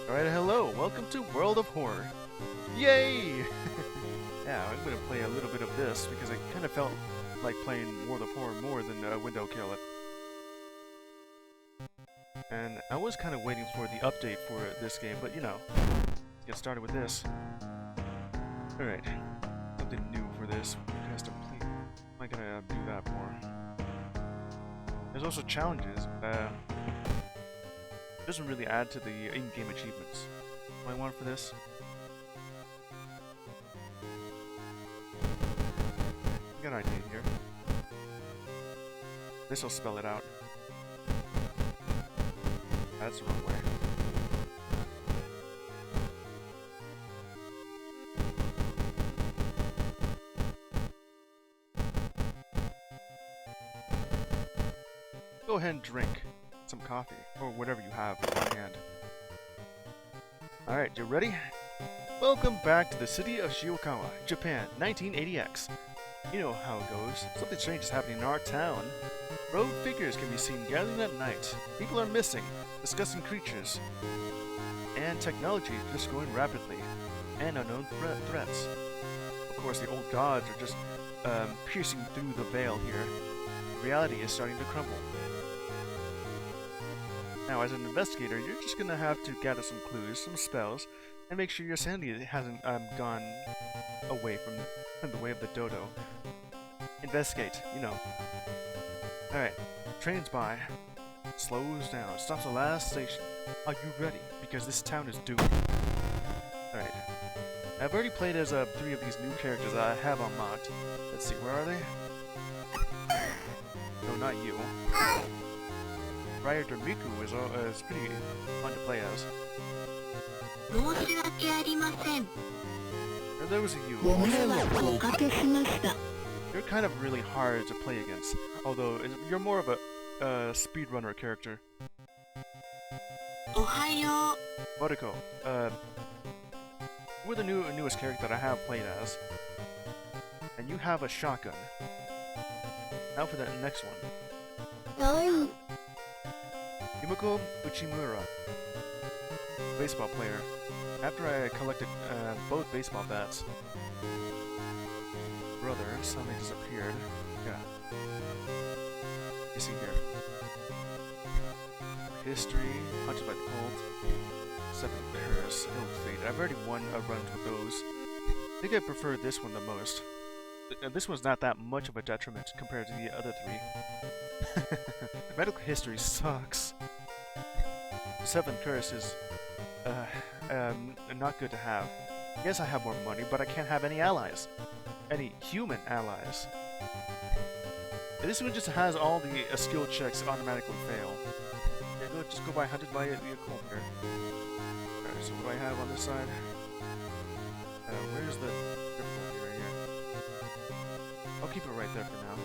Alright, hello, welcome to World of Horror. Yay! Yeah, I'm gonna play a little bit of this because I kind of felt like playing World of Horror more than Window Kill It. And I was kind of waiting for the update for this game, but you know, let's get started with this. Alright, something new for this. Custom complete. Am I gonna do that more? There's also challenges. It doesn't really add to the in-game achievements. What do I want for this? I got an idea here. This will spell it out. That's the wrong way. Go ahead and drink some coffee, or whatever you have on hand. Alright, you ready? Welcome back to the city of Shiwakawa, Japan, 1980X. You know how it goes. Something strange is happening in our town. Rogue figures can be seen gathering at night. People are missing, discussing creatures. And technology is just growing rapidly. And unknown threats. Of course, the old gods are just piercing through the veil here. Reality is starting to crumble. Now, as an investigator, you're just gonna have to gather some clues, some spells, and make sure your sanity hasn't gone away from the way of the dodo. Investigate, you know. Alright, train's by. Slows down, stops the last station. Are you ready? Because this town is doomed. Alright. I've already played as 3 of these new characters that I have unlocked. Let's see, where are they? No, not you. Rider Miku is pretty fun to play as. Or there was a you. You're kind of really hard to play against, although you're more of a speedrunner character. Moriko, we're the newest character that I have played as, and you have a shotgun. Now for the next one. Yumiko Uchimura, baseball player. After I collected both baseball bats, brother suddenly disappeared. Yeah. You see here. History, Hunted by the Cold, 7 Curse, Ill Fate. I've already won a run with those. I think I prefer this one the most. This one's not that much of a detriment compared to the other 3. Medical history sucks. 7 Curse is not good to have. Yes, I have more money, but I can't have any allies. Any human allies. This one just has all the skill checks automatically fail. Yeah, just go by Hunted by the Cold here. Alright, so what do I have on this side? Where's the difficulty right here? I'll keep it right there for now.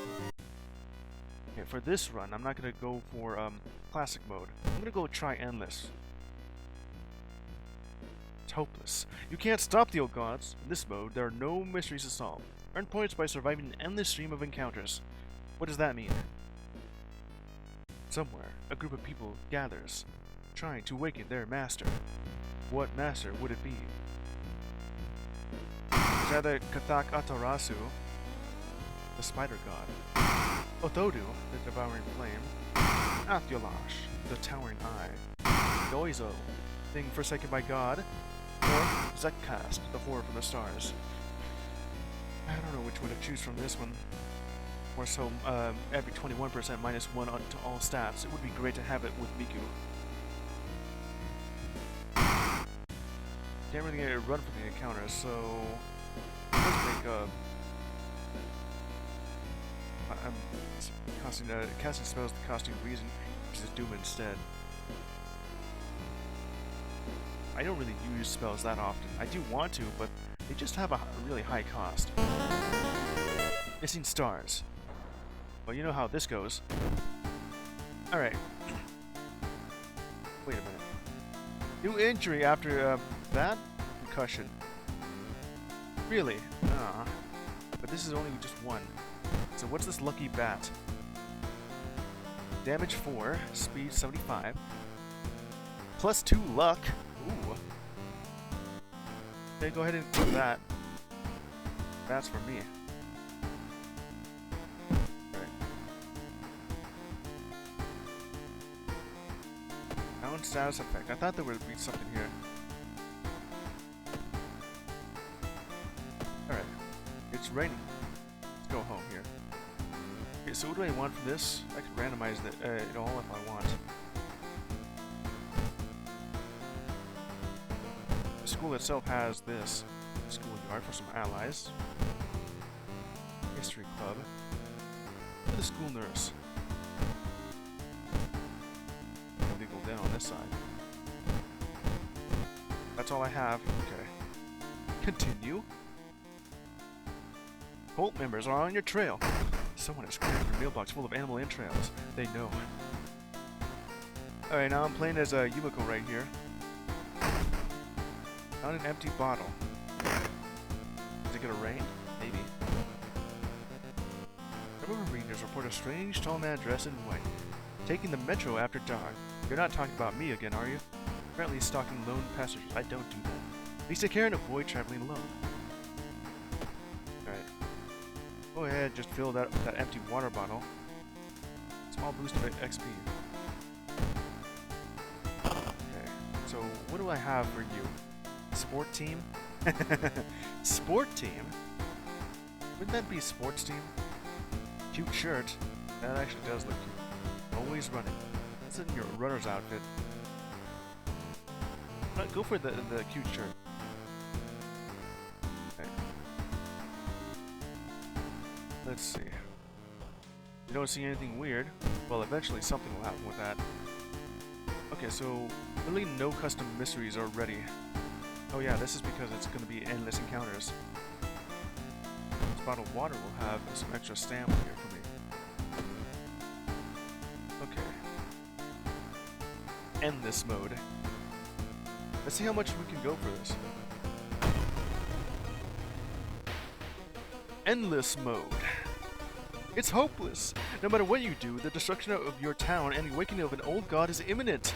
Okay, for this run, I'm not gonna go for classic mode. I'm gonna go try endless. It's hopeless. You can't stop the old gods. In this mode, there are no mysteries to solve. Earn points by surviving an endless stream of encounters. What does that mean? Somewhere, a group of people gathers, trying to awaken their master. What master would it be? It's either Kathak Atarasu, the spider god, Othodu, the devouring flame, Athulash, the towering eye, Doizo, thing forsaken by God, or Zekcast, the horror from the stars. I don't know which one to choose from this one. Or so, every 21% -1 to all stats. It would be great to have it with Miku. Can't really get a run from the encounter, so let's make casting spells the costing reason, which is Doom instead. I don't really use spells that often. I do want to, but they just have a really high cost. Missing stars. Well, you know how this goes. Alright. Wait a minute. New injury after that? Concussion. Really? But this is only just one. So what's this lucky bat? Damage 4, speed 75. +2 luck. Ooh. Okay, go ahead and do that. That's for me. Alright. Down status effect. I thought there would be something here. Alright. It's raining. Let's go home here. Okay, so what do I want for this? I can randomize it all if I want. The school itself has this schoolyard for some allies. History club. The school nurse. Illegal down on this side. That's all I have. Okay. Continue. Cult members are on your trail. Someone has cracked your mailbox full of animal entrails. They know. Alright, now I'm playing as a Yumiko right here. Found an empty bottle. Is it gonna rain? Maybe. Several readers report a strange tall man dressed in white, taking the metro after dark. You're not talking about me again, are you? Apparently stalking lone passengers. I don't do that. Please take care and avoid traveling alone. Alright. Go ahead, just fill that empty water bottle. Small boost of XP. Okay, so what do I have for you? Sport team? Sport team? Wouldn't that be sports team? Cute shirt. That actually does look cute. Always running. That's in your runner's outfit. Go for the cute shirt. Okay. Let's see. You don't see anything weird? Well, eventually something will happen with that. Okay, so really no custom mysteries are ready. Oh yeah, this is because it's going to be endless encounters. This bottle of water will have some extra stamina here for me. Okay. Endless mode. Let's see how much we can go for this. Endless mode. It's hopeless. No matter what you do, the destruction of your town and the awakening of an old god is imminent.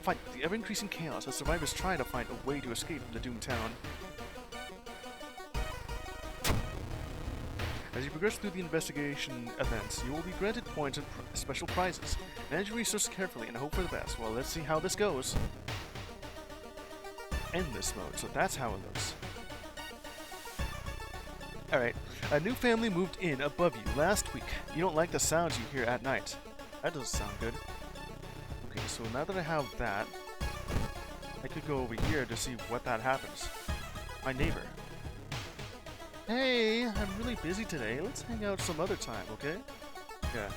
Fight the ever-increasing chaos as survivors try to find a way to escape from the doomed town. As you progress through the investigation events, you will be granted points and special prizes. Manage your resources carefully and hope for the best. Well, let's see how this goes. Endless mode, so that's how it looks. Alright, a new family moved in above you last week. You don't like the sounds you hear at night. That doesn't sound good. Okay, so now that I have that, I could go over here to see what that happens. My neighbor. Hey, I'm really busy today. Let's hang out some other time, okay? Yeah.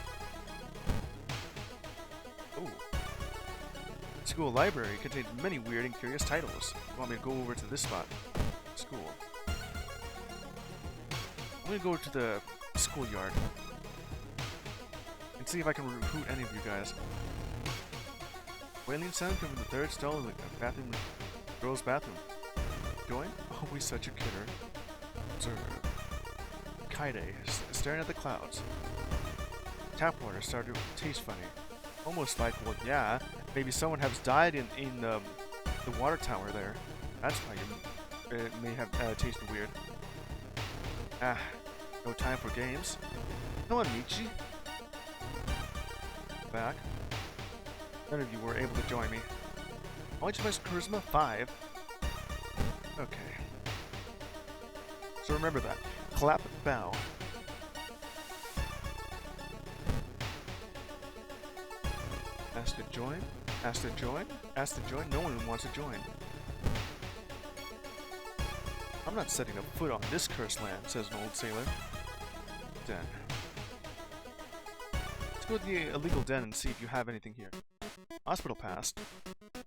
Ooh. School library contains many weird and curious titles. You want me to go over to this spot? School. I'm gonna go to the schoolyard and see if I can recruit any of you guys. Wailing sound coming from the third stall in the bathroom, girls' bathroom. Join? Always such a kidder. Observe. Kaide, staring at the clouds. Tap water started to taste funny. Almost like, well, yeah, maybe someone has died in the water tower there. That's why it may have tasted weird. Ah, no time for games. Come on, Michi. Back. None of you were able to join me. How much was charisma? 5. Okay. So remember that. Clap, bow. Ask to join. Ask to join. Ask to join. No one wants to join. I'm not setting a foot on this cursed land, says an old sailor. Den. Let's go to the illegal den and see if you have anything here. Hospital pass.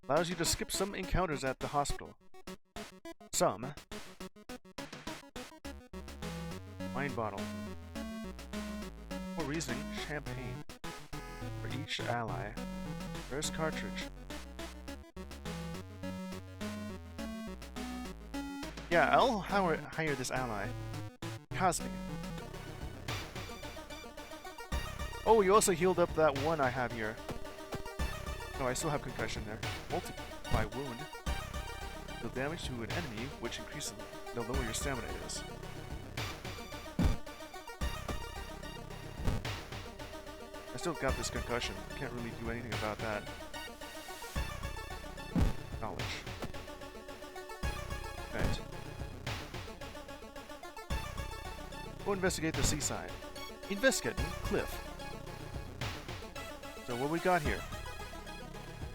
Allows you to skip some encounters at the hospital. Some. Wine bottle. For reasoning, champagne. For each ally. First cartridge. Yeah, I'll hire this ally. Cosme. Oh, you also healed up that one I have here. No, I still have concussion there. Multiply wound. Deal damage to an enemy, which increases the lower your stamina is. I still got this concussion. Can't really do anything about that. Knowledge. Right. Go investigate the seaside. Investigating cliff. So what we got here?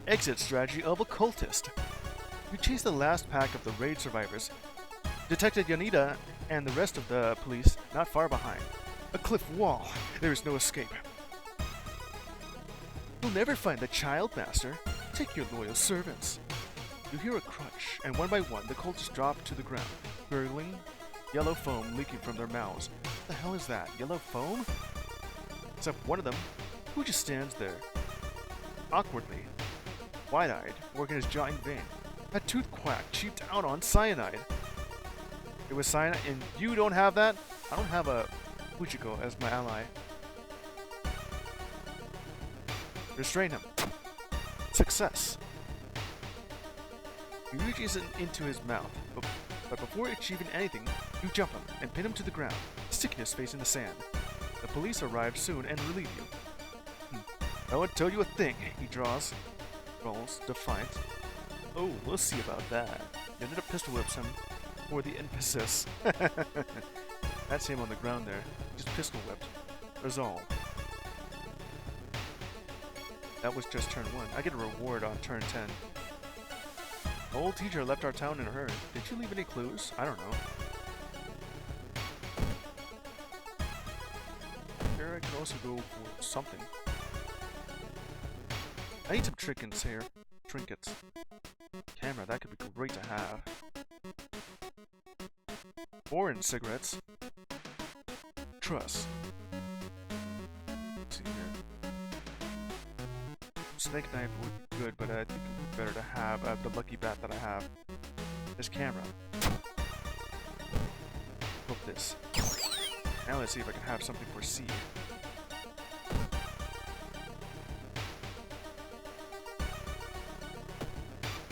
Exit strategy of occultist. You chased the last pack of the raid survivors. Detected Yanida and the rest of the police not far behind. A cliff wall. There is no escape. You'll never find the child master. Take your loyal servants. You hear a crunch, and one by one the cultists drop to the ground, gurgling, yellow foam leaking from their mouths. What the hell is that? Yellow foam? Except one of them, who just stands there, awkwardly, wide-eyed, working his jaw in vain. That tooth quack cheaped out on cyanide. It was cyanide, and you don't have that? I don't have a Fujiko as my ally. Restrain him. Success. He reaches into his mouth, but before achieving anything, you jump him and pin him to the ground, sticking his face in the sand. The police arrive soon and relieve you. I won't tell you a thing, he draws. Rolls, defiant. Oh, we'll see about that. Yanida pistol whips him for the emphasis. That's him on the ground there. Just pistol whipped. Resolve. That was just turn 1. I get a reward on turn 10. The old teacher left our town in a hurry. Did you leave any clues? I don't know. Here I can also go for something. I need some trinkets here. Trinkets. Camera, that could be great to have. Foreign cigarettes. Truss. Let's see here. Snake knife would be good, but I think it would be better to have the lucky bat that I have. This camera. Hook this. Now let's see if I can have something for C.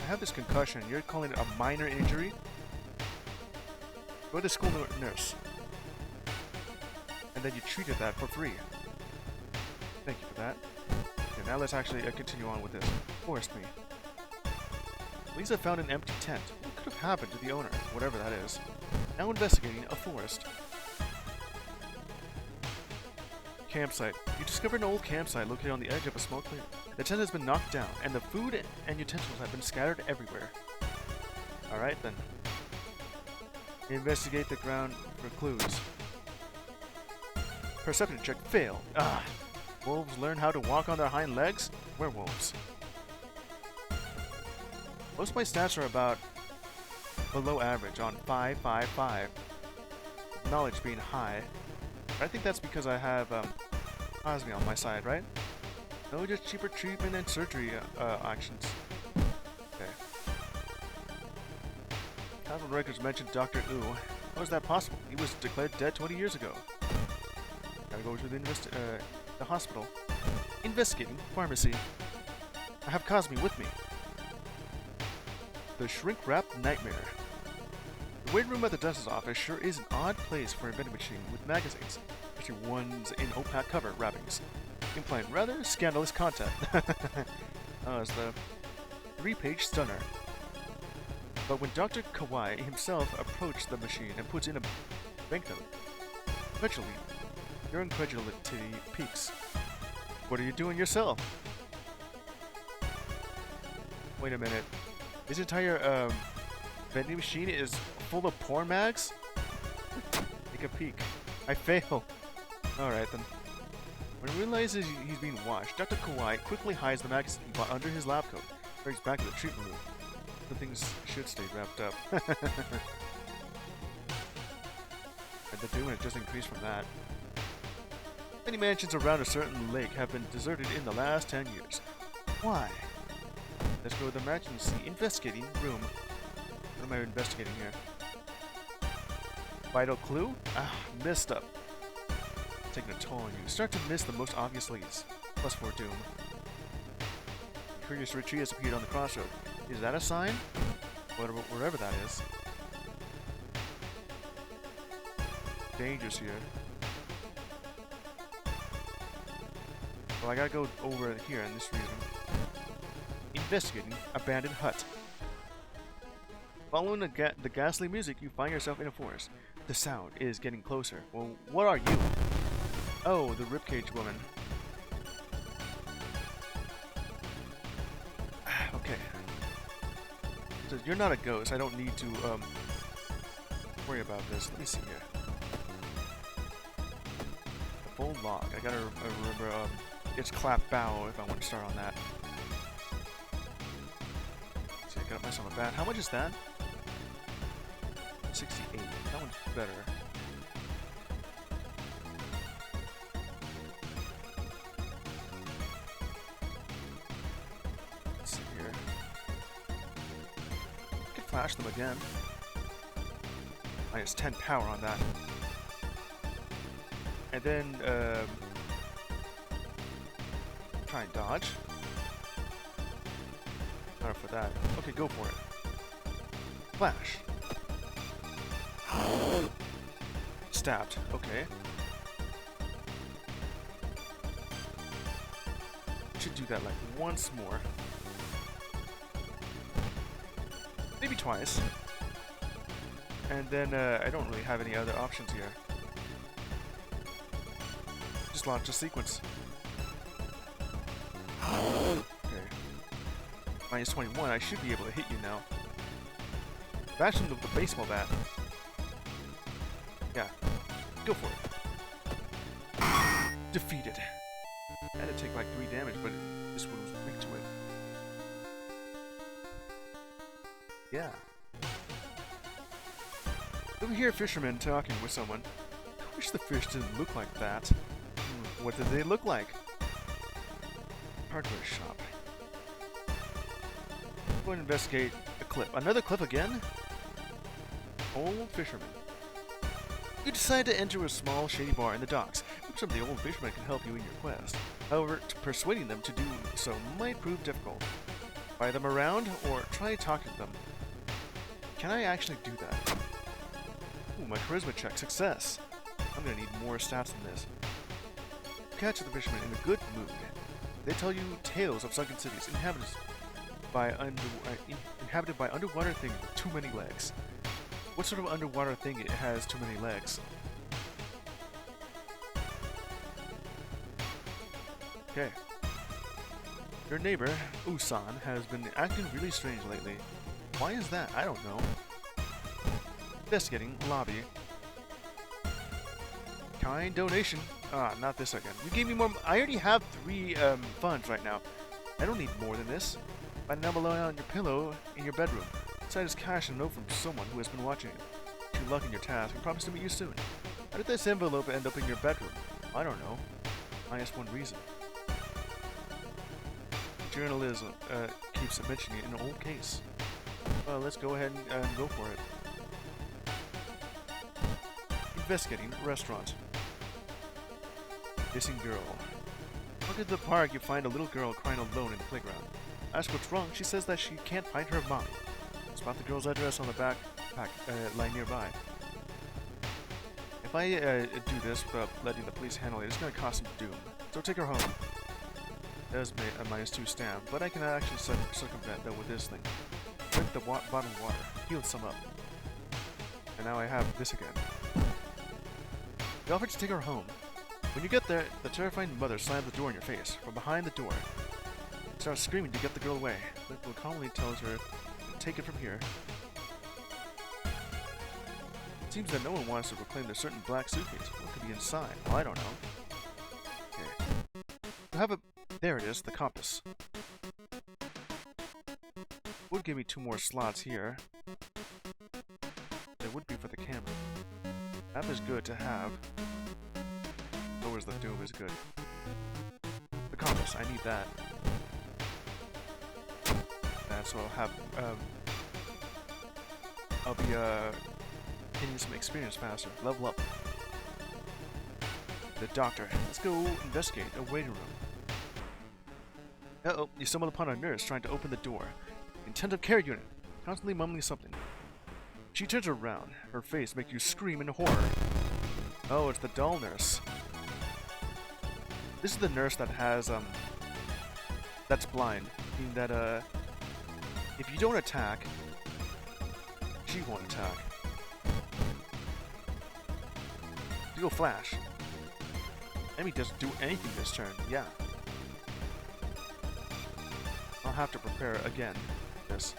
I have this concussion. You're calling it a minor injury? Go to the school nurse. And then you treated that for free. Thank you for that. Okay, now let's actually continue on with this. Forest me. Lisa found an empty tent. What could have happened to the owner? Whatever that is. Now investigating a forest. Campsite. You discover an old campsite located on the edge of a small clearing. The tent has been knocked down, and the food and utensils have been scattered everywhere. Alright then. Investigate the ground for clues. Perception check failed. Ah! Wolves learn how to walk on their hind legs? Werewolves. Most of my stats are about below average on 5, 5, 5. Knowledge being high. But I think that's because I have Cosme on my side, right? No, just cheaper treatment and surgery actions. Okay. Hospital records mentioned Dr. Wu. How is that possible? He was declared dead 20 years ago. Gotta go to the hospital. Investigating pharmacy. I have Cosme with me. The shrink-wrapped nightmare. The waiting room at the dentist's office sure is an odd place for a vending machine with magazines, especially ones in opaque cover wrappings, implying rather scandalous content. Oh, it's the 3-page stunner. But when Dr. Kawai himself approached the machine and puts in a banknote, eventually, your incredulity peaks. What are you doing yourself? Wait a minute. This entire vending machine is full of porn mags? Take a peek. I fail. Alright then. When he realizes he's being watched, Dr. Kawai quickly hides the magazine he bought under his lab coat and brings back to the treatment room. The things should stay wrapped up. And the doom has just increased from that. Many mansions around a certain lake have been deserted in the last 10 years. Why? Let's go to the emergency investigating room. What am I investigating here? Vital clue? Ah, missed up. Taking a toll on you. Start to miss the most obvious leads. Plus 4 doom. Curious retreat has appeared on the crossroad. Is that a sign? Wherever that is. Dangerous here. Well, I gotta go over here in this region. Investigating abandoned hut. Following the ghastly music, you find yourself in a forest. The sound is getting closer. Well, what are you? Oh, the ribcage woman. Okay. So you're not a ghost. I don't need to worry about this. Let me see here. A full log. I gotta remember. It's clap bow if I want to start on that. See, I got myself a bat. How much is that? 68. That one's better. Let's see here. I could flash them again. Minus 10 power on that. And then, try and dodge. Not up for that. Okay, go for it. Flash. Stabbed. Okay. Should do that like once more. Maybe twice. And then I don't really have any other options here. Just launch a sequence. Okay. Minus 21. I should be able to hit you now. Bash him with the baseball bat. Yeah. Go for it. Defeated. I had to take like 3 damage, but this one was weak to it. Yeah. Over here, fishermen talking with someone. I wish the fish didn't look like that. What did they look like? Hardware shop. Go and investigate a cliff. Another cliff again? Old fisherman. You decide to enter a small, shady bar in the docks. Some of the old fishermen can help you in your quest. However, persuading them to do so might prove difficult. Buy them around, or try talking to them. Can I actually do that? Ooh, my charisma check. Success. I'm gonna need more stats than this. Catch the fishermen in a good mood. They tell you tales of sunken cities inhabited by underwater things with too many legs. What sort of underwater thing it has too many legs? Okay. Your neighbor, Usan, has been acting really strange lately. Why is that? I don't know. Investigating lobby. Kind donation. Ah, not this again. You gave me more. I already have 3 funds right now. I don't need more than this. Find it down below on your pillow in your bedroom. Inside is cash and a note from someone who has been watching it. Wish you luck in your task and promise to meet you soon. How did this envelope end up in your bedroom? I don't know. -1 reason. Journalism keeps mentioning it in an old case. Well, let's go ahead and go for it. Investigating restaurant. Missing girl. Walk into the park, you find a little girl crying alone in the playground. Ask what's wrong, she says that she can't find her mommy. Spot the girl's address on the backpack lying nearby. If I do this without letting the police handle it, it's going to cost some doom. So take her home. Does a -2 stamp, but I can actually circumvent that with this thing. Drink the bottled water, healed some up. And now I have this again. You offer to take her home. When you get there, the terrifying mother slams the door in your face. From behind the door, starts screaming to get the girl away. Blanco calmly tells her, take it from here. It seems that no one wants to reclaim their certain black suitcase. What could be inside? Well, I don't know. Okay. You have a... There it is, the compass. Would give me 2 more slots here. It would be for the camera. Map is good to have. Lowers the doom is good. The compass, I need that. So I'll have, I'll be, getting some experience faster. Level up. The doctor. Let's go investigate a waiting room. Uh-oh, you stumbled upon a nurse trying to open the door. Intensive care unit. constantly mumbling something. She turns around. Her face makes you scream in horror. Oh, it's the doll nurse. This is the nurse that has, that's blind. Meaning that, if you don't attack, she won't attack. You go flash. Enemy doesn't do anything this turn. Yeah. I'll have to prepare again. This.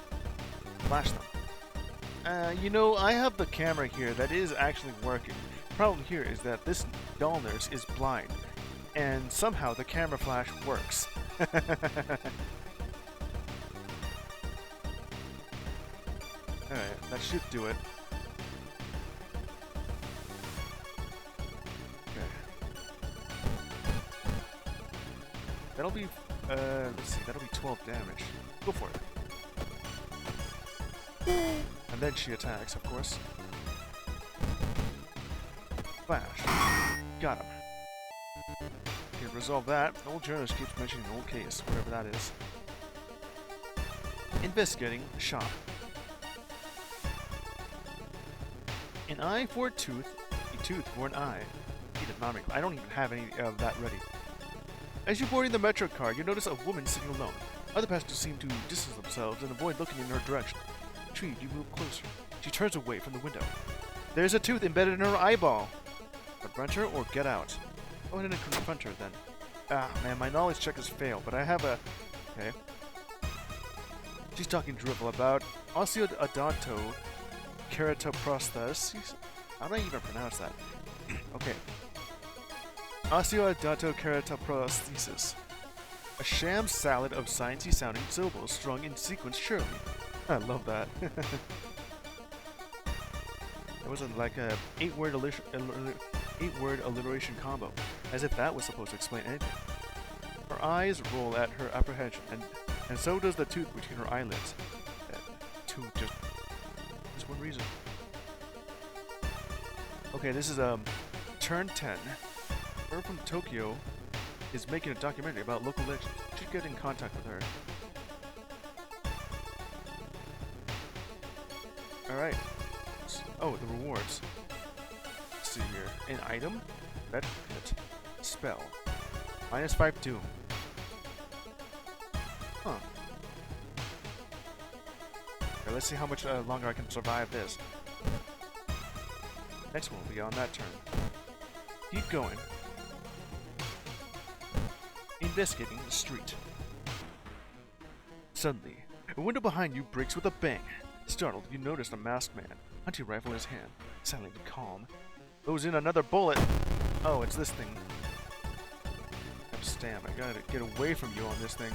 Flash them. You know, I have the camera here that is actually working. Problem here is that this doll nurse is blind, and somehow the camera flash works. Alright, that should do it. Okay. That'll be, let's see, that'll be 12 damage. Go for it. And then she attacks, of course. Flash. Got him. Okay, resolve that. Old journalist keeps mentioning an old case, whatever that is. Investigating shop. An eye for a tooth for an eye. Economical. I don't even have any of that ready. As you're boarding the metro car, you notice a woman sitting alone. Other passengers seem to distance themselves and avoid looking in her direction. Intrigued, you move closer. She turns away from the window. There's a tooth embedded in her eyeball. Confront her or get out. Go ahead and confront her then. Ah, man, my knowledge check has failed, but I have a... Okay. She's talking drivel about osteodonto keratoprosthesis. How do I even pronounce that? Okay. Osteodonto keratoprosthesis. A sham salad of sciencey sounding syllables strung in sequence surely. I love that. It wasn't like a 8-word alliteration combo, as if that was supposed to explain anything. Her eyes roll at her apprehension, and so does the tooth between her eyelids. Tooth just one reason. Okay, this is turn 10. Her from Tokyo is making a documentary about local legends. You should get in contact with her. Alright. Oh, the rewards. Let's see here. An item, benefit, spell. -5 doom. Huh. Okay, let's see how much longer I can survive this. Next one will be on that turn. Keep going. Investigating the street. Suddenly, a window behind you breaks with a bang. Startled, you notice a masked man, hunting rifle in his hand, silently calm. Throws in another bullet. Oh, it's this thing. Stam, I gotta get away from you on this thing.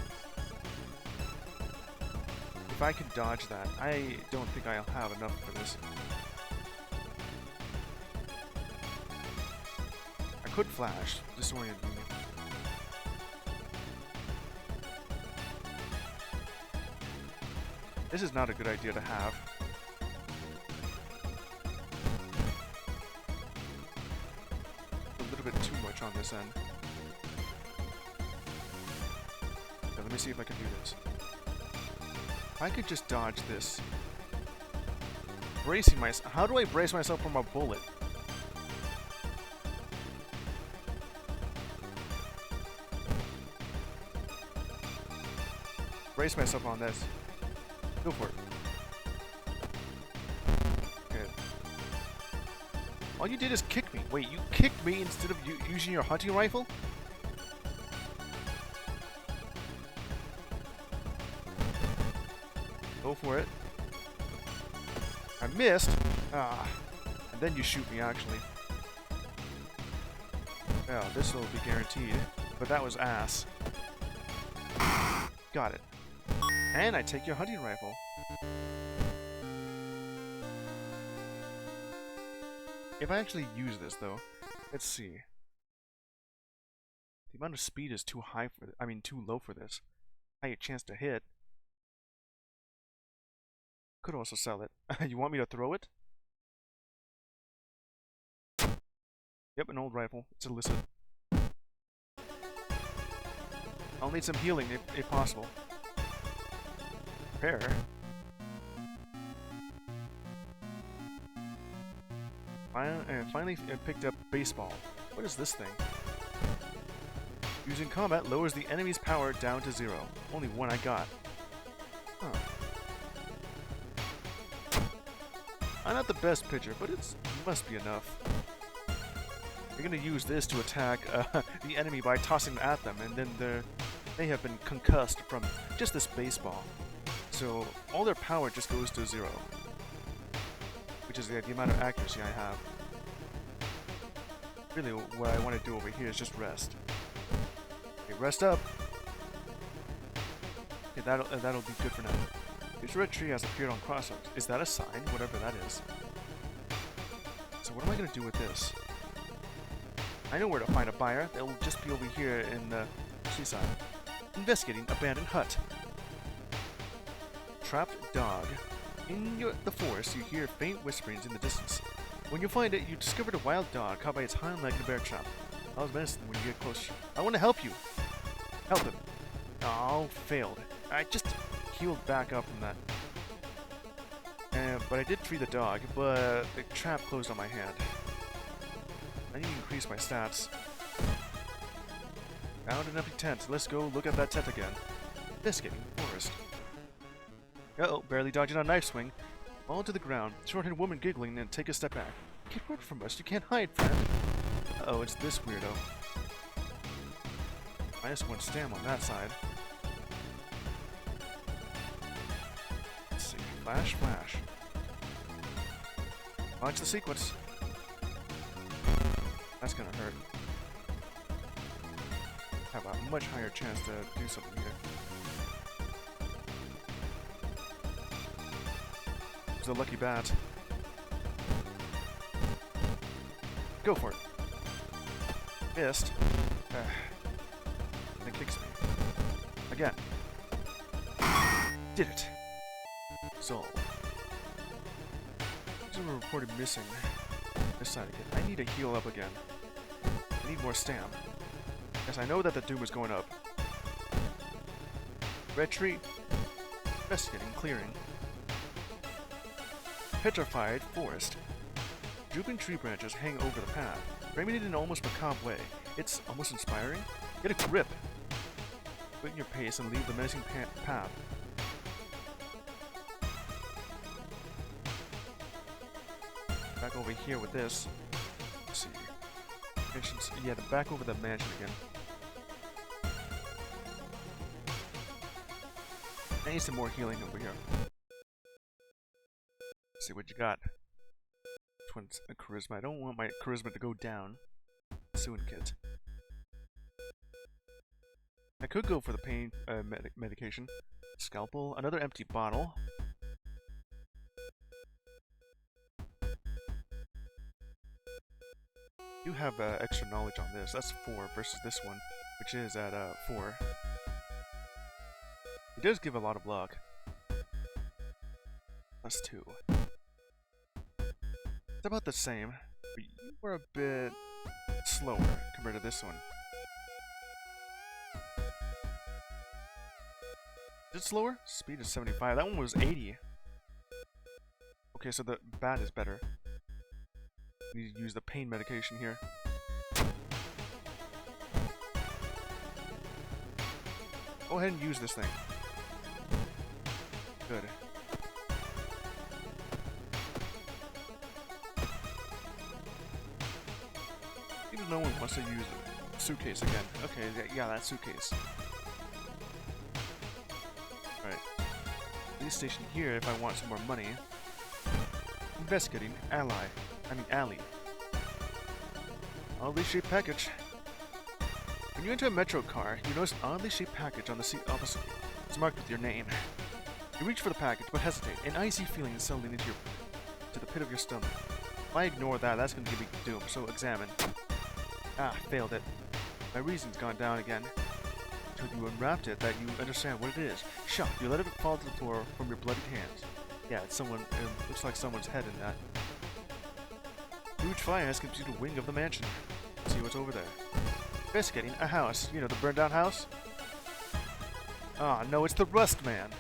If I can dodge that, I don't think I'll have enough for this. I could flash, disorient me. This is not a good idea to have. A little bit too much on this end. Okay, let me see if I can do this. If I could just dodge this. Bracing myself. How do I brace myself from a bullet? Brace myself on this. Go for it. Okay. All you did is kick me. Wait, you kicked me instead of using your hunting rifle? Go for it. I missed. Ah. And then you shoot me, actually. Well, this will be guaranteed. But that was ass. Got it. And I take your hunting rifle. If I actually use this, though, let's see. The amount of speed is too high for too low for this. High chance to hit. Could also sell it. You want me to throw it? Yep, an old rifle. It's illicit. I'll need some healing if possible. Prepare. Finally picked up baseball. What is this thing? Using combat lowers the enemy's power down to 0. Only one I got. Huh. I'm not the best pitcher, but it must be enough. You're gonna use this to attack the enemy by tossing at them, and then they have been concussed from just this baseball. So all their power just goes to 0. Which is the amount of accuracy I have. Really, what I want to do over here is just rest. Okay, rest up. Okay, that'll be good for now. This red tree has appeared on crossroads. Is that a sign? Whatever that is. So what am I going to do with this? I know where to find a buyer. They'll just be over here in the seaside. Investigating abandoned hut. Trapped dog. In the forest, you hear faint whisperings in the distance. When you find it, you discovered a wild dog caught by its hind leg in a bear trap. I was menacing when you get closer. I want to help you. Help him. Oh, failed. I just healed back up from that. But I did free the dog, but the trap closed on my hand. I need to increase my stats. Found an empty tent. Let's go look at that tent again. Investigating the forest. Uh-oh, barely dodging a knife swing. Fall to the ground. Short-haired woman giggling and take a step back. Get word from us. You can't hide, friend. Uh-oh, it's this weirdo. -1 stam on that side. Let's see. Flash, flash. Launch the sequence. That's gonna hurt. Have a much higher chance to do something here. It's a lucky bat. Go for it. Missed. It kicks me. Again. Did it. Solved. These were reported missing. This side again. I need to heal up again. I need more stam. Yes, I know that the doom is going up. Red tree. Investigating, clearing. Petrified forest. Drooping tree branches hang over the path, framing it in an almost macabre way. It's almost inspiring. Get a grip. Quicken your pace and leave the menacing path. Back over here with this. Let's see. Yeah, back over the mansion again. I need some more healing over here. Let's see what you got. Which one's a charisma? I don't want my charisma to go down. Soon, kit. I could go for the pain medication. Scalpel. Another empty bottle. You have extra knowledge on this. That's 4 versus this one, which is at 4. It does give a lot of luck. Plus 2. It's about the same, but you were a bit slower compared to this one. Is it slower? Speed is 75. That one was 80. Okay, so the bat is better. Need to use the pain medication here. Go ahead and use this thing. Good. Even no one wants to use a suitcase again. Okay, yeah, that suitcase. Alright. Police station here if I want some more money. Investigating alley. Oddly shaped package. When you enter a metro car, you notice an oddly shaped package on the seat opposite you. It's marked with your name. You reach for the package, but hesitate. An icy feeling is settling into the pit of your stomach. If I ignore that, that's going to give me doom, so examine. Ah, failed it. My reason's gone down again. Until you unwrapped it, that you understand what it is. Shocked, you let it fall to the floor from your bloodied hands. Yeah, it's someone. It looks like someone's head in that. Huge fire has consumed a wing of the mansion. Let's see what's over there. Investigating a house. You know, the burned down house? Ah, no, it's the Rust Man.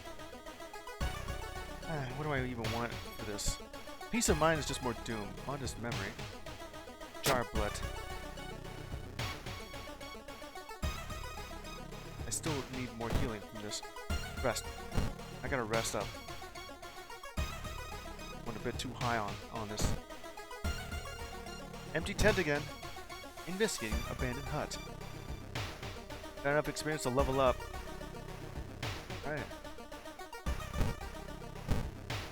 What do I even want for this? Peace of mind is just more doom. Fondest memory. Jar blood. I still need more healing from this. Rest. I gotta rest up. Went a bit too high on this. Empty tent again. Investigating abandoned hut. Got enough experience to level up. Alright.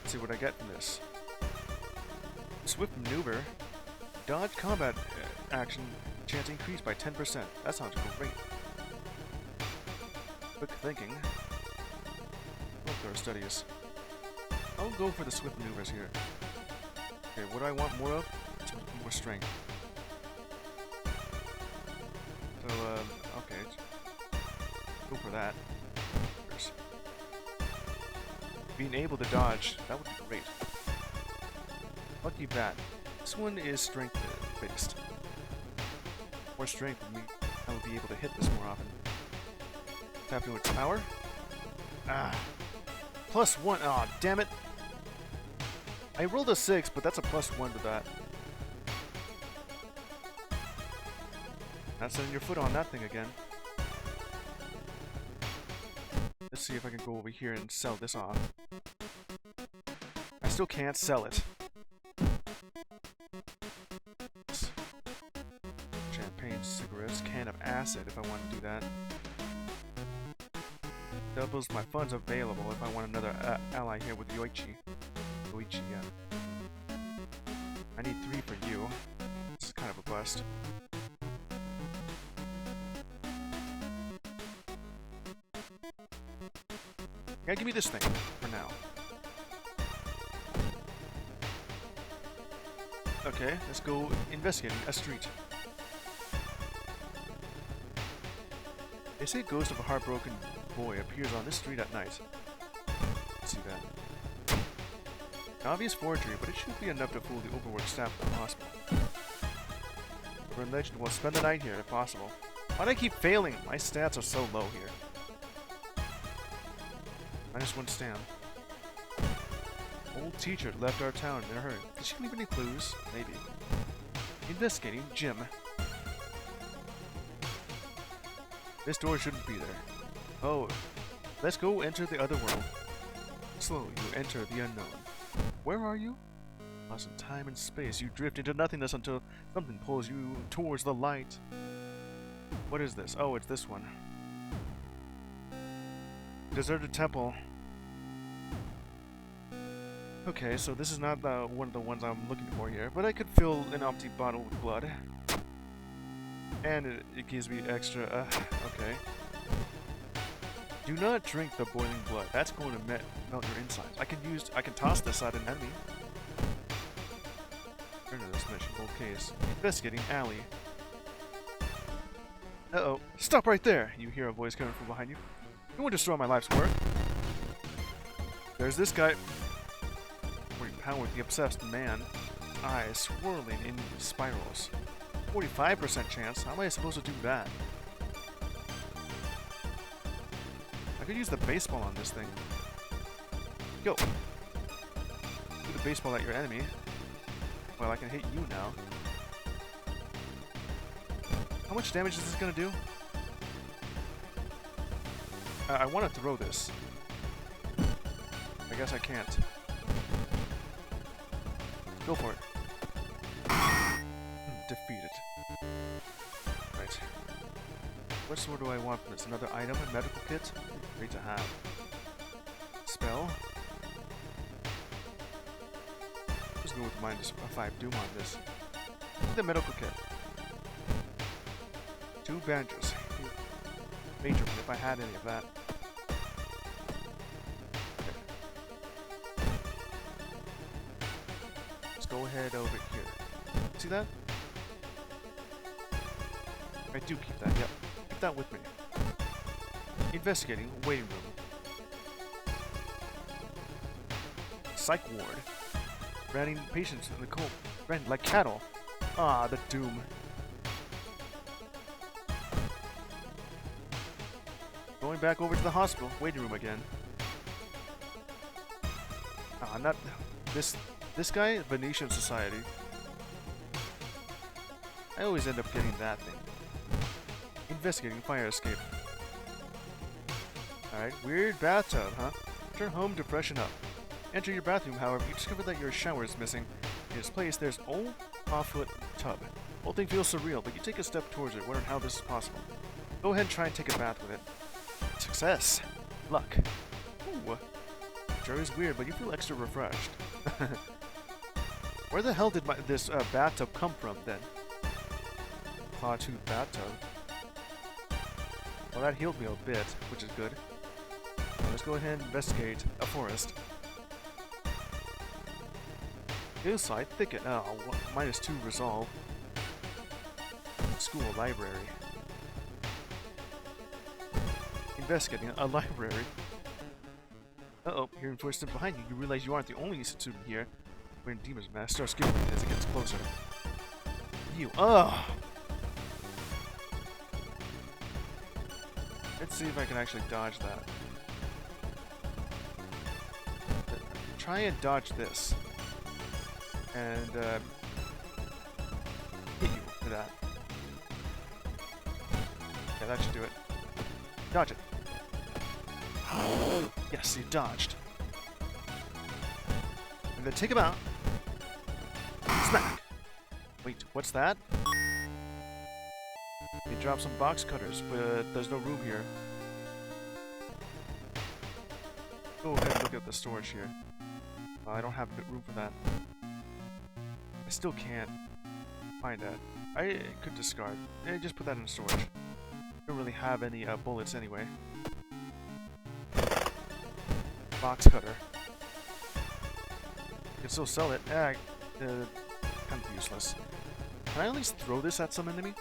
Let's see what I get from this. Swift maneuver. Dodge combat action chance increased by 10%. That sounds great. Quick thinking. Thorough studies. I'll go for the swift maneuvers here. Okay, what do I want more of? More strength. So, okay. Go for that. Being able to dodge, that would be great. I'll keep that. This one is strength based. More strength would mean I would be able to hit this more often. Tap into its power. Ah. +1. Aw, oh, damn it. I rolled a 6, but that's a +1 to that. Not setting your foot on that thing again. Let's see if I can go over here and sell this off. I still can't sell it. Champagne, cigarettes, can of acid if I want to do that. Doubles my funds available if I want another ally here with Yoichi. Yoichi, yeah. I need 3 for you. This is kind of a bust. Yeah, give me this thing for now. Okay, let's go investigating a street. They say a ghost of a heartbroken boy appears on this street at night. Let's see that. An obvious forgery, but it should be enough to fool the overworked staff of the hospital. Urban legend will spend the night here if possible. Why do I keep failing? My stats are so low here. -1 stam. Old teacher left our town in a hurry. Did she leave any clues? Maybe. Investigating gym. This door shouldn't be there. Oh, let's go enter the other world. Slowly, you enter the unknown. Where are you? Lost in time and space, you drift into nothingness until something pulls you towards the light. What is this? Oh, it's this one. Deserted temple. Okay, so this is not one of the ones I'm looking for here, but I could fill an empty bottle with blood. And it gives me extra, okay. Do not drink the boiling blood. That's going to melt your insides. I can toss this at an enemy. Turn to this mission. Gold case. Investigating alley. Uh-oh. Stop right there! You hear a voice coming from behind you. You won't destroy my life's work. There's this guy. Powered the obsessed man. Eyes swirling in spirals. 45% chance. How am I supposed to do that? I could use the baseball on this thing. Go. Do the baseball at your enemy. Well, I can hit you now. How much damage is this gonna do? I want to throw this. I guess I can't. Go for it. Defeated. Right. What sort do I want from this? Another item? A medical kit? Great to have. Spell? Let's go with -5 doom on this. The medical kit. 2 bandages. Major one if I had any of that. Go ahead over here. See that? I do keep that, yep. Keep that with me. Investigating waiting room. Psych ward. Branding patients in the cold. Branded like cattle. Ah, the doom. Going back over to the hospital. Waiting room again. Ah, not this This guy, Venetian Society. I always end up getting that thing. Investigating fire escape. Alright, weird bathtub, huh? Return home to freshen up. Enter your bathroom, however, you discover that your shower is missing. In its place, there's an old 12-foot tub. The whole thing feels surreal, but you take a step towards it, wondering how this is possible. Go ahead and try and take a bath with it. Success! Luck. Ooh. Sure is weird, but you feel extra refreshed. Where the hell did this bathtub come from, then? Claw-tooth bathtub. Well, that healed me a bit, which is good. Let's go ahead and investigate a forest. Hillside thicket. Oh, -2 resolve. School library. Investigating a library. Uh-oh, hearing footsteps behind you, you realize you aren't the only student here. When Demon's Mask starts giggling as it gets closer. You. Ugh! Let's see if I can actually dodge that. Try and dodge this. And, hit you for that. Yeah, that should do it. Dodge it. Yes, you dodged. And then take him out. Smack! Wait, what's that? They dropped some box cutters, but there's no room here. Go ahead and look at the storage here. I don't have room for that. I still can't find that. I could discard. Just put that in storage. Don't really have any bullets anyway. Box cutter. You can still sell it. Kind of useless. Can I at least throw this at some enemy?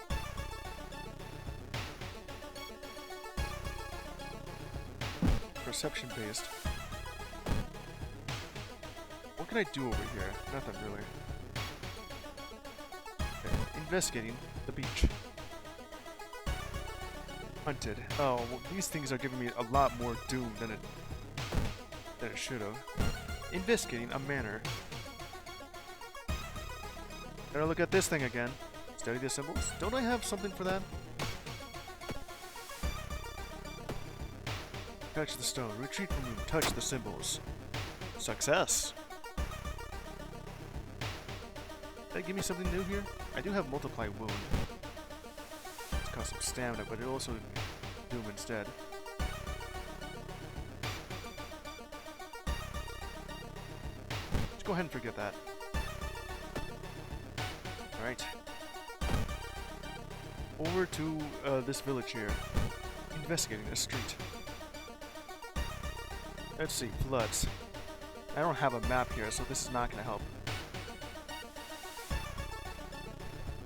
Perception based. What can I do over here? Nothing really. Okay. Investigating the beach. Hunted. Oh, well, these things are giving me a lot more doom than it should have. Investigating a manor. Better look at this thing again. Study the symbols. Don't I have something for that? Touch the stone. Retreat from room. Touch the symbols. Success! Did that give me something new here? I do have multiply wound. It's cost some stamina, but it also doom instead. Let's go ahead and forget that. Alright. Over to this village here. Investigating a street. Let's see, floods. I don't have a map here, so this is not going to help.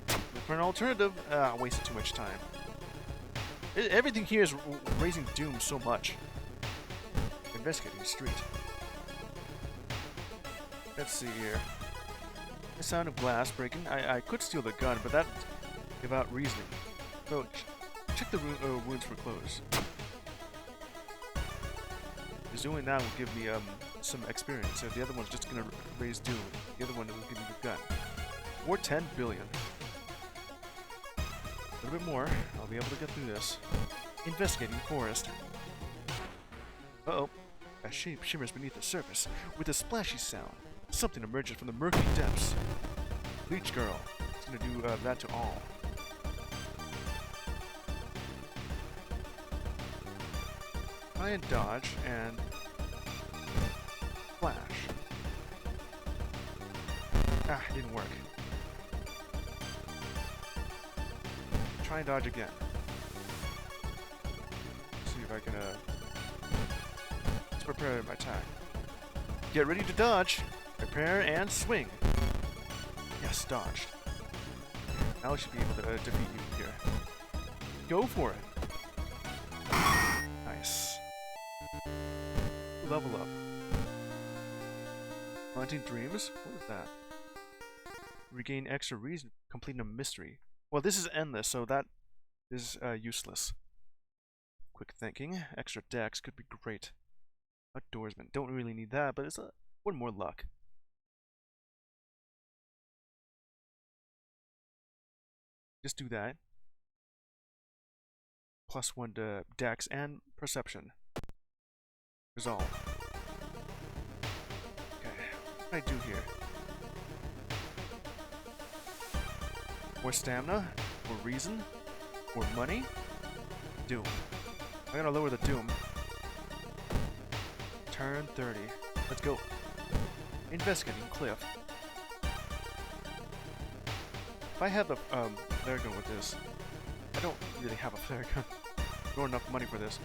Look for an alternative. I wasted too much time. Everything here is raising doom so much. Investigating the street. Let's see here. The sound of glass breaking. I could steal the gun, but that without reasoning. So check the wounds for clothes. Because doing that will give me some experience. So the other one's just gonna raise doom. The other one will give me the gun. Or 10 billion. A little bit more. I'll be able to get through this. Investigating forest. Uh-oh. A shape shimmers beneath the surface with a splashy sound. Something emerges from the murky depths. Bleach girl. It's gonna do that to all. Try and dodge and flash. Ah, it didn't work. Try and dodge again. See if I can let's prepare my attack. Get ready to dodge. Prepare and swing. Yes, dodged. Now I should be able to defeat you here. Go for it. Nice. Level up. Haunting dreams? What is that? Regain extra reason. Completing a mystery. Well, this is endless, so that is useless. Quick thinking. Extra dex could be great. Outdoorsman. Don't really need that, but it's one more luck. Just do that. +1 to Dex and Perception. Resolve. Okay, what can I do here? More stamina? More reason? More money? Doom. I gotta lower the Doom. Turn 30. Let's go. Investigating Cliff. If I have the flare gun with this, I don't really have a flare gun. Nor enough money for this.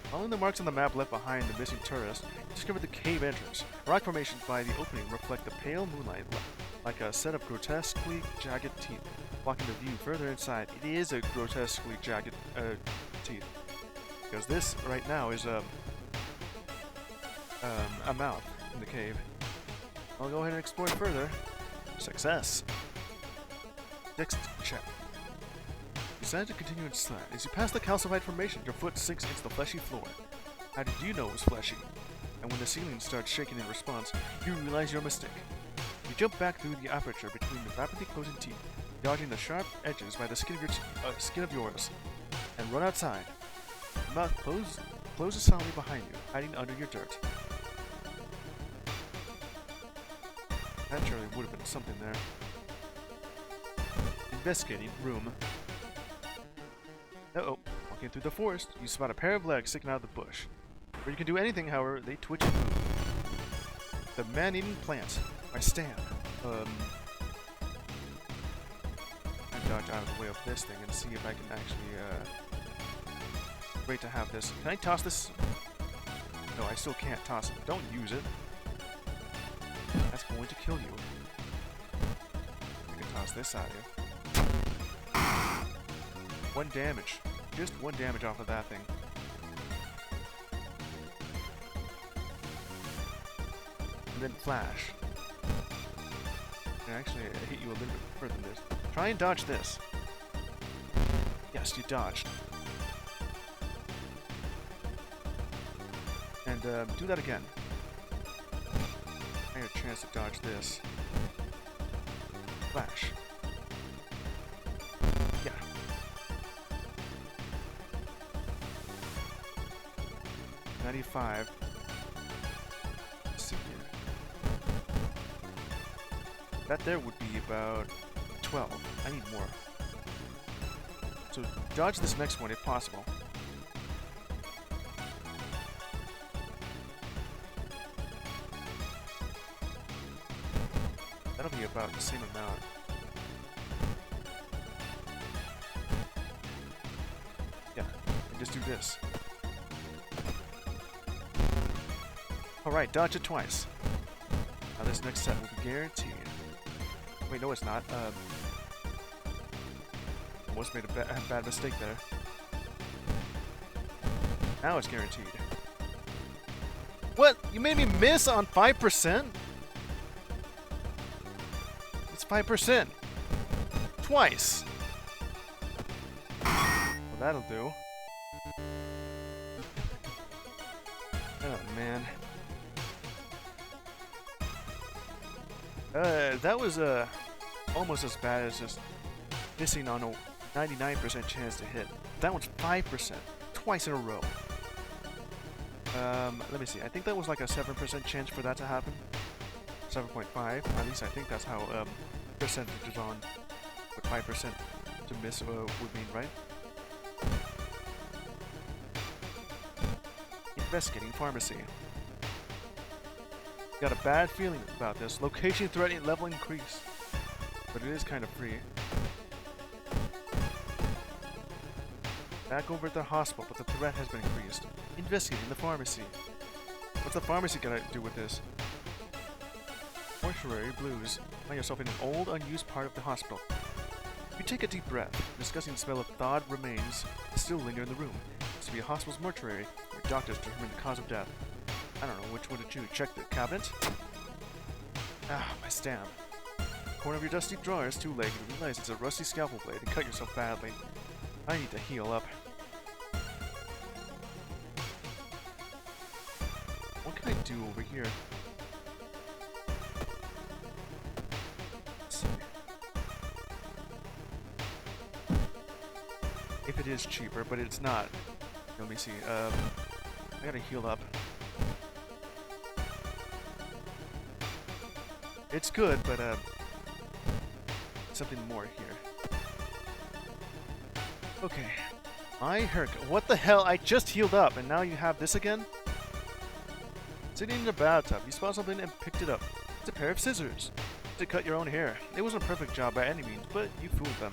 Following the marks on the map left behind the missing tourist, you discover the cave entrance. Rock formations by the opening reflect the pale moonlight like a set of grotesquely jagged teeth, blocking the view further inside. It is a grotesquely jagged teeth. Because this, right now, is a mouth in the cave. I'll go ahead and explore further. Success. Next check. Decide to continue inside. As you pass the calcified formation, your foot sinks into the fleshy floor. How did you know it was fleshy? And when the ceiling starts shaking in response, you realize your mistake. You jump back through the aperture between the rapidly closing teeth, dodging the sharp edges by the skin of yours, and run outside. The mouth closes soundly behind you, hiding under your dirt. That surely would have been something there. Investigating room. Uh-oh. Walking through the forest, you spot a pair of legs sticking out of the bush. Before you can do anything, however, they twitch and move. The man-eating plant by Stan. I dodge out of the way of this thing and see if I can actually, wait to have this. Can I toss this? No, I still can't toss it. Don't use it. That's going to kill you. I can toss this out here. 1 damage. Just 1 damage off of that thing. And then flash. And actually, I hit you a little bit further than this. Try and dodge this. Yes, you dodged. And do that again. I had a chance to dodge this. Flash. Yeah. $95. Let's see here. That there would be about 12. I need more. So dodge this next one if possible. That'll be about the same amount. Yeah, and just do this. Alright, dodge it twice. Now this next set will be guaranteed. Wait, no it's not. Almost made a bad mistake there. Now it's guaranteed. What? You made me miss on 5%? It's 5%. Twice. Well, that'll do. Oh, man. That was almost as bad as just missing on a 99% chance to hit. That one's 5%. Twice in a row. Let me see. I think that was like a 7% chance for that to happen. 7.5. At least I think that's how percentages on what 5% to miss would mean, right? Investigating pharmacy. Got a bad feeling about this. Location threatening level increase. But it is kind of free. Back over at the hospital, but the threat has been increased. Investigating the pharmacy. What's the pharmacy gonna do with this? Mortuary blues. Find yourself in an old, unused part of the hospital. You take a deep breath. The disgusting smell of thawed remains still linger in the room. It's to be a hospital's mortuary, where doctors determine the cause of death. I don't know which one to choose. Check the cabinet. Ah, my stab. Corner of your dusty drawer is too late. You realize it's a rusty scalpel blade and cut yourself badly. I need to heal up. What can I do over here? Let's see. it is cheaper, but it's not. Let me see. I gotta heal up. It's good, but something more here. Okay. My haircut. What the hell? I just healed up, and now you have this again? Sitting in the bathtub, you spot something and picked it up. It's a pair of scissors to cut your own hair. It wasn't a perfect job by any means, but you fooled them.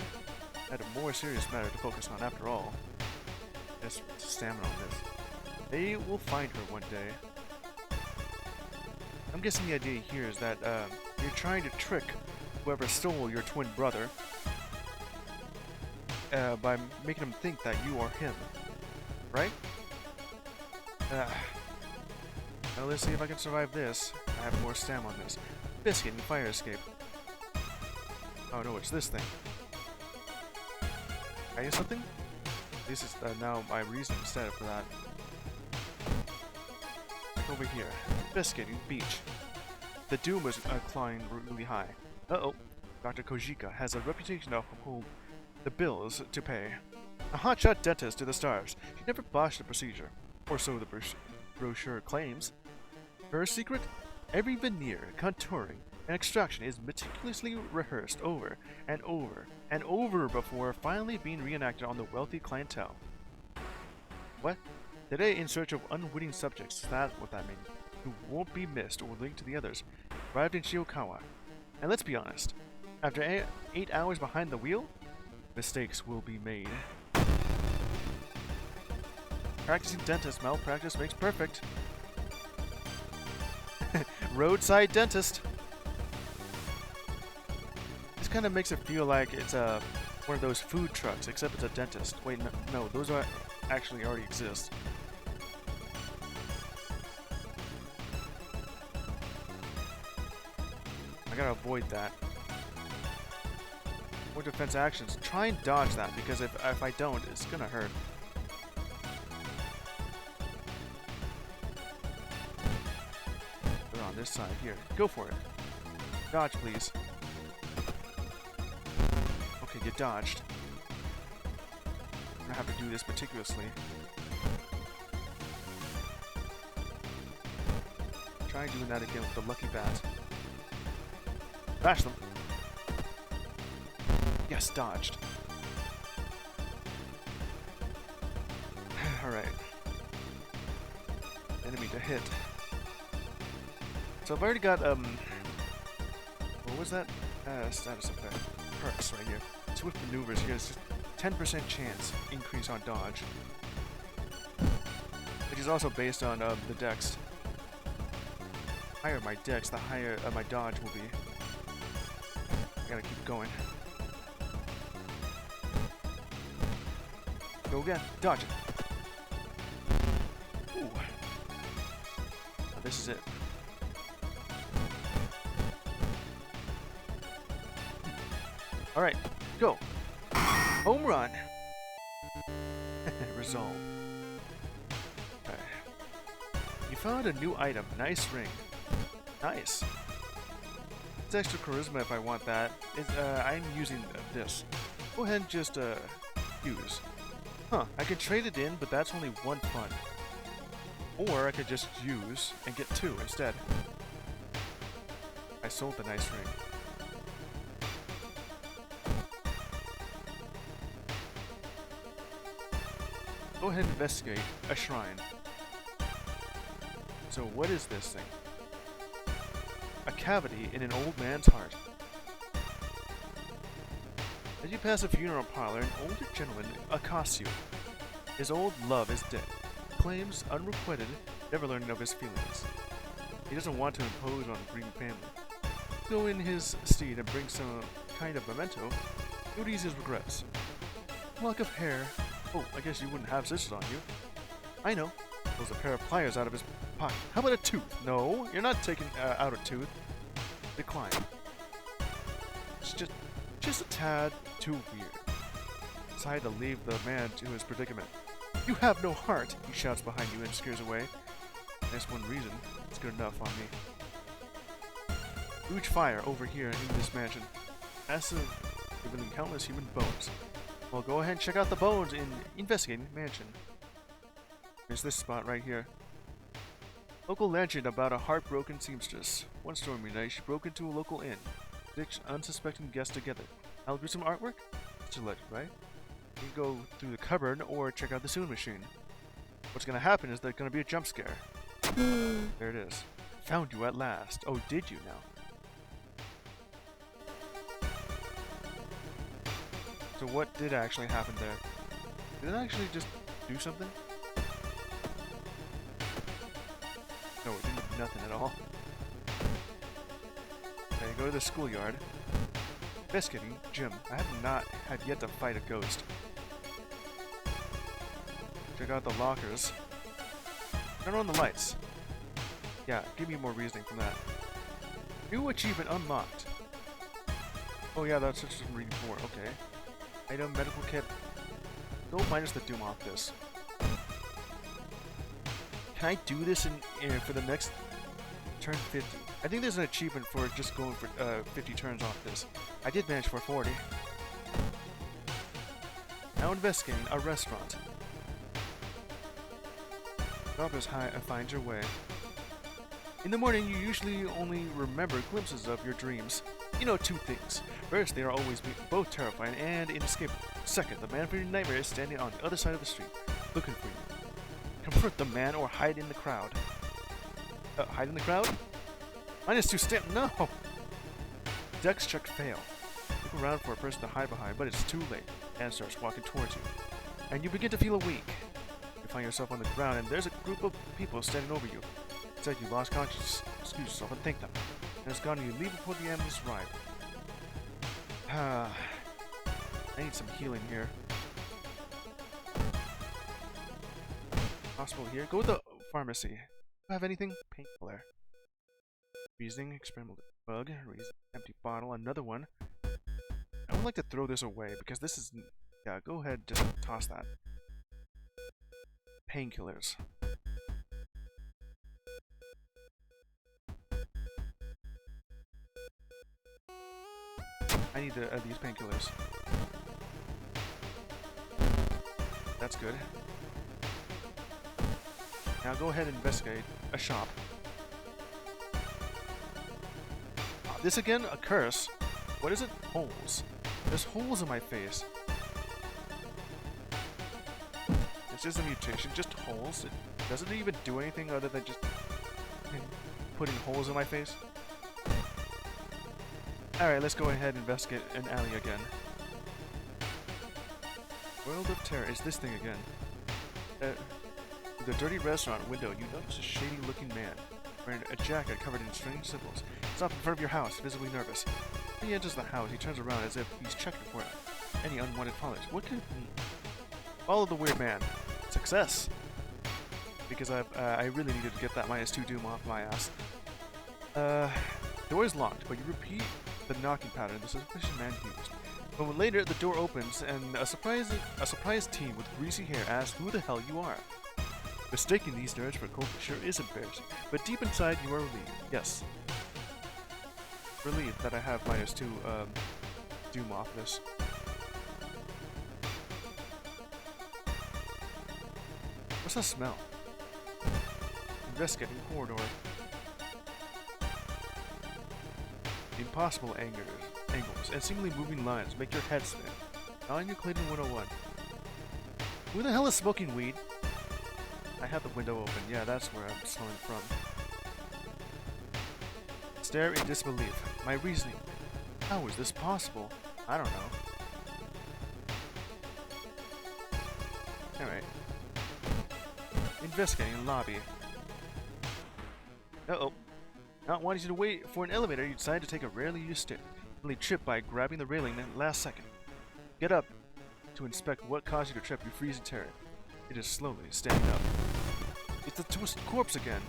I had a more serious matter to focus on after all. Just stamina on this. They will find her one day. I'm guessing the idea here is that you're trying to trick whoever stole your twin brother by making him think that you are him, right? Well, let's see if I can survive this. I have more stamina on this. Biscuit and fire escape. Oh no, it's this thing. Can I use something? This is now my reason instead for that. Over here. Biscuit and beach. The doom was climbing really high. Uh-oh. Dr. Kojika has a reputation to hold the bills to pay. A hotshot dentist to the stars. She never botched a procedure. Or so the brochure claims. Her secret? Every veneer, contouring, and extraction is meticulously rehearsed over and over and over before finally being reenacted on the wealthy clientele. What? Today, in search of unwitting subjects, that's what that means, who won't be missed or linked to the others, arrived in Shiokawa. And let's be honest, after 8 hours behind the wheel, mistakes will be made. Practicing dentist malpractice makes perfect. Roadside dentist. This kind of makes it feel like it's one of those food trucks, except it's a dentist. Wait, no, those are actually already exist. I gotta avoid that. More defense actions. Try and dodge that, because if I don't, it's gonna hurt. They're on this side. Here, go for it. Dodge, please. Okay, you dodged. I'm gonna have to do this meticulously. Try doing that again with the lucky bat. Bash them. Yes, dodged. Alright. Enemy to hit. So I've already got, what was that? Status effect. Perks right here. Swift maneuvers. Here's 10% chance increase on dodge. Which is also based on the dex. The higher my dex, the higher my dodge will be. I gotta keep going. Go again. Dodge it. Ooh. Now this is it. Alright, go. Home run. Resolve. Okay. You found a new item. Nice ring. Nice. It's extra charisma if I want that. I'm using this. Go ahead and just use. Huh, I could trade it in, but that's only one fun. Or I could just use and get 2 instead. I sold the nice ring. Go ahead and investigate a shrine. So what is this thing? A cavity in an old man's heart. As you pass a funeral parlor, an older gentleman accosts you. His old love is dead. Claims unrequited, never learning of his feelings. He doesn't want to impose on the grieving family. Go in his steed and bring some kind of memento. He would ease his regrets. A lock of hair. Oh, I guess you wouldn't have scissors on you. I know. Pulls a pair of pliers out of his pocket. How about a tooth? No, you're not taking out a tooth. Decline. It's just a tad too weird. Decided to leave the man to his predicament. You have no heart, he shouts behind you and scares away. That's one reason. It's good enough on me. Huge fire over here in this mansion. Massive, revealing countless human bones. Well, go ahead and check out the bones in Investigating Mansion. There's this spot right here. Local legend about a heartbroken seamstress. One stormy night, she broke into a local inn. Six unsuspecting guests together. I'll do some artwork? It's a legend, right? You can go through the cupboard or check out the sewing machine. What's gonna happen is there's gonna be a jump scare. There it is. Found you at last. Oh, did you now? So what did actually happen there? Did it actually just do something? No, it didn't do nothing at all. Okay, go to the schoolyard. Investigating gym. I have not had yet to fight a ghost. Check out the lockers. Turn on the lights. Yeah, give me more reasoning from that. New achievement unlocked. Oh yeah, that's just from reading 4. Okay. Item, medical kit. Go minus the doom off this. Can I do this for the next turn 50? I think there's an achievement for just going for 50 turns off this. I did manage for 40. Now investigating a restaurant. Drop as high and find your way. In the morning, you usually only remember glimpses of your dreams. You know 2 things. First, they are always both terrifying and inescapable. Second, the man from your nightmare is standing on the other side of the street, looking for you. Confront the man or hide in the crowd. Hide in the crowd? -2 stamp. No! Dex check fail. Look around for a person to hide behind, but it's too late. And starts walking towards you. And you begin to feel weak. You find yourself on the ground, and there's a group of people standing over you. It's like you lost consciousness. Excuse yourself and thank them. And it's gone, and you leave before the ambulance arrives. I need some healing here. Hospital here. Go to the pharmacy. Do I have anything? Painkiller. Reasoning, experimental bug, reason, empty bottle, another one. I would like to throw this away because this is... Yeah, go ahead, just toss that. Painkillers. I need these painkillers. That's good. Now go ahead and investigate a shop. This again? A curse? What is it? Holes. There's holes in my face. This is a mutation, just holes. It doesn't even do anything other than just putting holes in my face. Alright, let's go ahead and investigate an alley again. World of Terror is this thing again. Through the dirty restaurant window, you notice a shady-looking man wearing a jacket covered in strange symbols. He's up in front of your house, visibly nervous. When he enters the house, he turns around as if he's checking for any unwanted followers. What could it mean? Follow the weird man. Success! Because I really needed to get that -2 doom off my ass. Door is locked, but you repeat the knocking pattern the suspicious man used. A moment later, the door opens, and a surprised teen with greasy hair asks who the hell you are. Mistaking these nerds for cultists sure is embarrassing, but deep inside you are relieved. Yes. Relieved that I have -2 doom off this. What's that smell? Investigating corridor. Impossible angles and seemingly moving lines make your head spin. On your Clayton 101. Who the hell is smoking weed? I have the window open. Yeah, that's where I'm smelling from. Stare in disbelief. My reasoning. How is this possible? I don't know. Alright. Investigating lobby. Uh-oh. Not wanting you to wait for an elevator, you decide to take a rarely used step. Only trip by grabbing the railing at the last second. Get up to inspect what caused you to trip. You freeze in terror. It is slowly standing up. It's the twisted corpse again.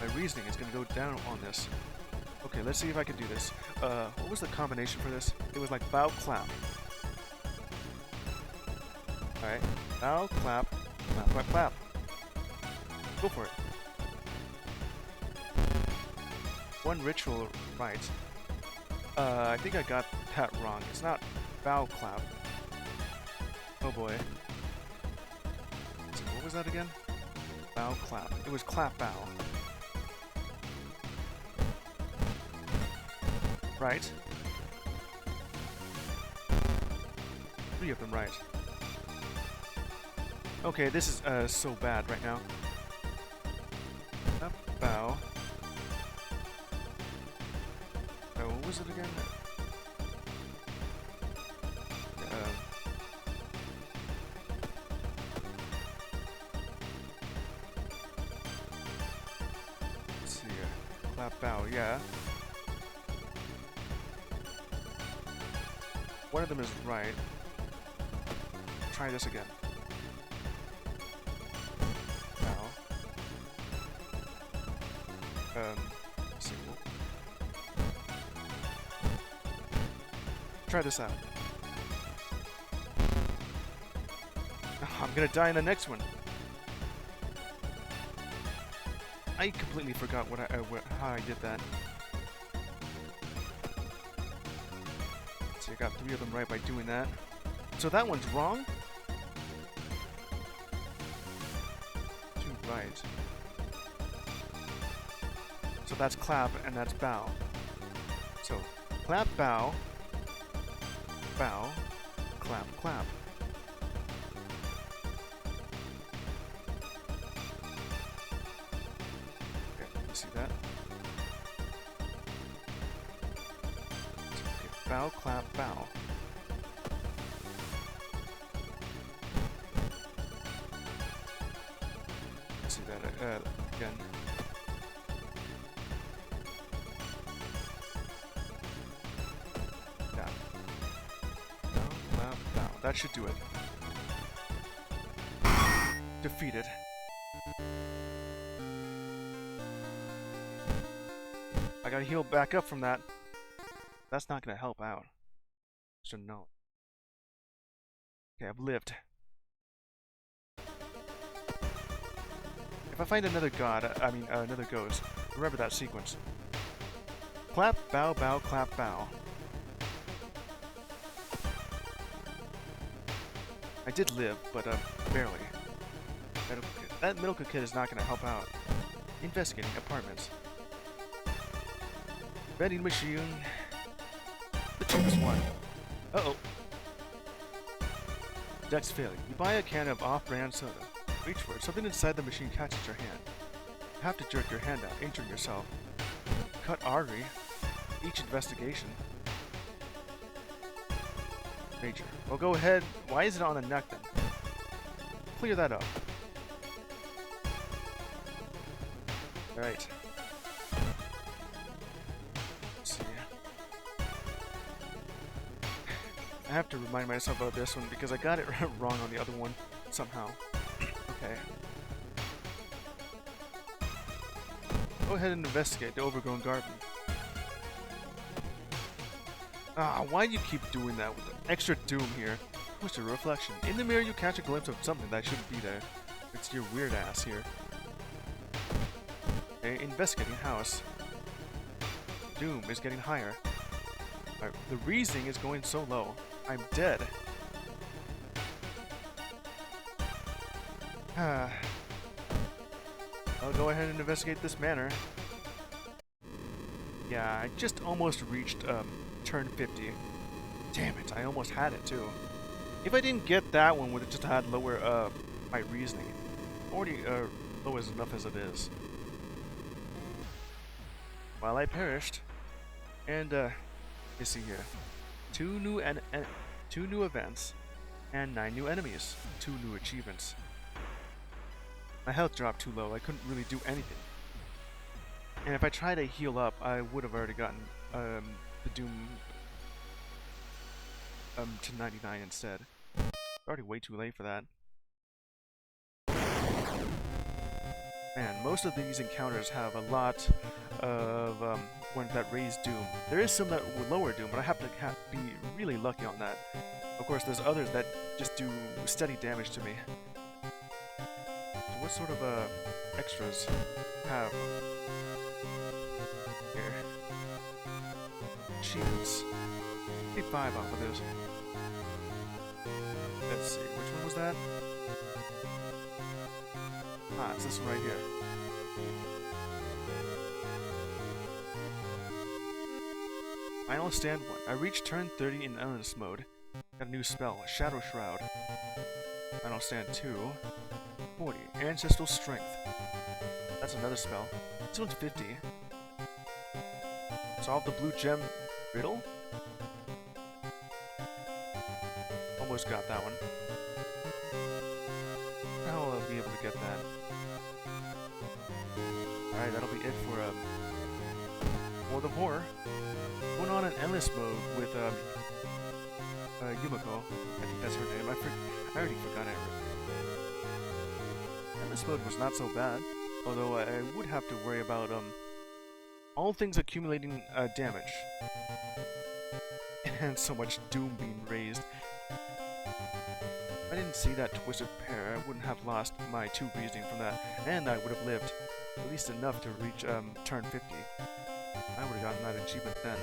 My reasoning is going to go down on this. Okay, let's see if I can do this. What was the combination for this? It was like bow, clap. Alright. Bow, clap, clap, clap, clap. Go for it. One ritual right. I think I got that wrong. It's not bow clap. Oh boy. So what was that again? Bow clap. It was clap bow. Right. 3 of them right. Okay, this is so bad right now. Up, bow. Oh, what was it again? Let's see. Clap, bow, yeah. One of them is right. Try this again. Bow. Let's see. Try this out. Oh, I'm gonna die in the next one. I completely forgot how I did that. So I got 3 of them right by doing that. So that one's wrong? 2 right. So that's clap and that's bow. So clap, bow, bow, clap, clap. Okay, you see that? Okay, bow, clap, bow. See that again. Yeah. Bow, clap, bow. That should do it. Defeated. I gotta heal back up from that. That's not gonna help out. So no. Okay, I've lived. If I find another god, another ghost, remember that sequence. Clap, bow, bow, clap, bow. I did live, but barely. That medical kit is not gonna help out. Investigating apartments. Vending machine. The cheapest one. Uh-oh. Dex failure. You buy a can of off-brand soda. Reach for it. Something inside the machine catches your hand. You have to jerk your hand out, injuring yourself. Cut artery. Each investigation. Major. Well, go ahead. Why is it on the neck then? Clear that up. Alright. Let's see. I have to remind myself of this one because I got it wrong on the other one somehow. Okay. Go ahead and investigate the overgrown garden. Ah, why do you keep doing that with the extra doom here? What's your reflection? In the mirror you catch a glimpse of something that shouldn't be there. It's your weird ass here. Okay, investigating house. Doom is getting higher. The reasoning is going so low. I'm dead. I'll go ahead and investigate this manor. Yeah, I just almost reached turn 50. Damn it, I almost had it too. If I didn't get that one, would have just had lower my reasoning. Already low as enough as it is. Well, I perished, and you see here, 2 new events, and 9 new enemies, 2 new achievements. My health dropped too low. I couldn't really do anything. And if I tried to heal up, I would have already gotten the Doom to 99 instead. Already way too late for that. Man, most of these encounters have a lot of ones that raise Doom. There is some that lower Doom, but I have to be really lucky on that. Of course, there's others that just do steady damage to me. So what sort of extras have here? Achievements. 85 off of this. let's see, which one was that? Ah, it's this one right here. Final stand 1. I reached turn 30 in endless mode. Got a new spell, Shadow Shroud. Final stand 2. 40. Ancestral Strength. That's another spell. This one's 50. Solve the blue gem riddle? Almost got that one. How will I be able to get that? Alright, that'll be it for World of Horror. Going on in endless mode with Yumiko. I think that's her name. I already forgot it. Endless mode was not so bad, although I would have to worry about all things accumulating damage and so much doom being raised. If I didn't see that twisted pair, I wouldn't have lost my 2 reasoning from that, and I would have lived at least enough to reach turn 50. I would have gotten that achievement then.